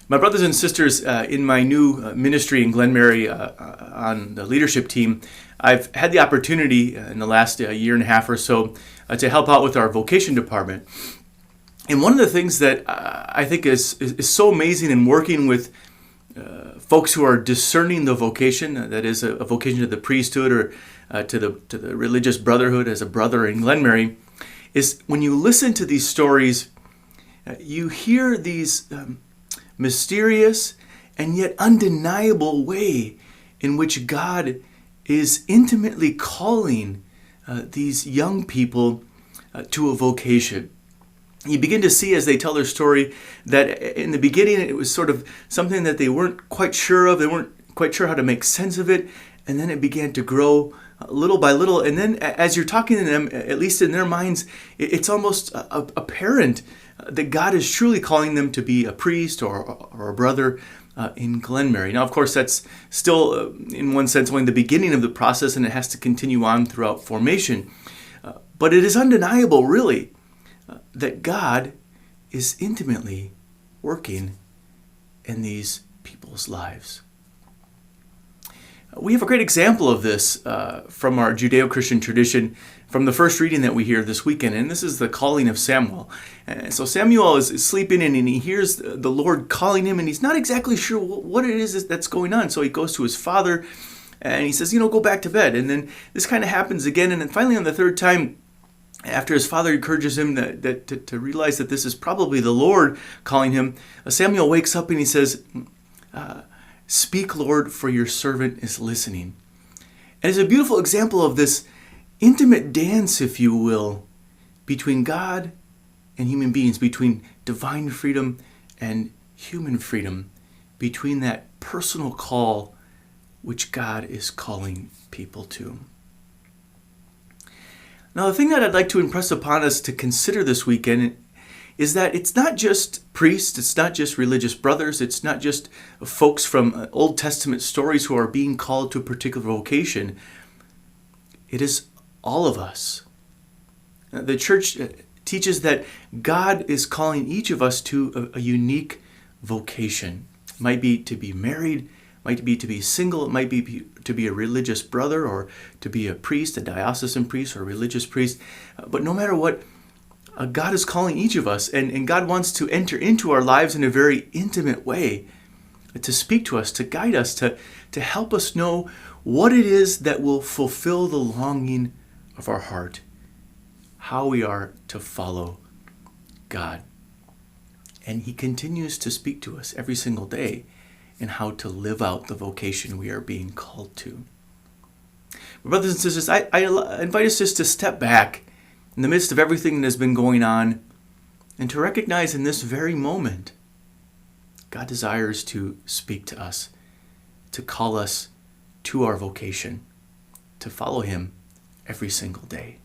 My brothers and sisters, in my new ministry in Glenmary on the leadership team, I've had the opportunity in the last year and a half or so to help out with our vocation department. And one of the things that I think is so amazing in working with folks who are discerning the vocation, that is a vocation to the priesthood or to the religious brotherhood as a brother in Glenmary, is when you listen to these stories, you hear these mysterious and yet undeniable way in which God is intimately calling these young people to a vocation. You begin to see as they tell their story that in the beginning it was sort of something that they weren't quite sure of. They weren't quite sure how to make sense of it. And then it began to grow little by little. And then as you're talking to them, at least in their minds, it's almost apparent that God is truly calling them to be a priest or a brother in Glenmary. Now, of course, that's still, in one sense, only the beginning of the process, and it has to continue on throughout formation. But it is undeniable, really, that God is intimately working in these people's lives. We have a great example of this from our Judeo-Christian tradition from the first reading that we hear this weekend, and this is the calling of Samuel. And so Samuel is sleeping in, and he hears the Lord calling him, and he's not exactly sure what it is that's going on. So he goes to his father, and he says, go back to bed. And then this kind of happens again, and then finally on the third time, after his father encourages him to realize that this is probably the Lord calling him, Samuel wakes up and he says, "Speak, Lord, for your servant is listening." And it's a beautiful example of this intimate dance, if you will, between God and human beings, between divine freedom and human freedom, between that personal call which God is calling people to. Now, the thing that I'd like to impress upon us to consider this weekend is that it's not just priests, it's not just religious brothers, it's not just folks from Old Testament stories who are being called to a particular vocation. It is all of us. The church teaches that God is calling each of us to a unique vocation. It might be to be married, might be to be single, it might be to be a religious brother or to be a priest, a diocesan priest or a religious priest. But no matter what, God is calling each of us, and God wants to enter into our lives in a very intimate way, to speak to us, to guide us, to help us know what it is that will fulfill the longing of our heart, how we are to follow God. And He continues to speak to us every single day in how to live out the vocation we are being called to. Brothers and sisters, I invite us just to step back in the midst of everything that has been going on and to recognize in this very moment, God desires to speak to us, to call us to our vocation, to follow Him every single day.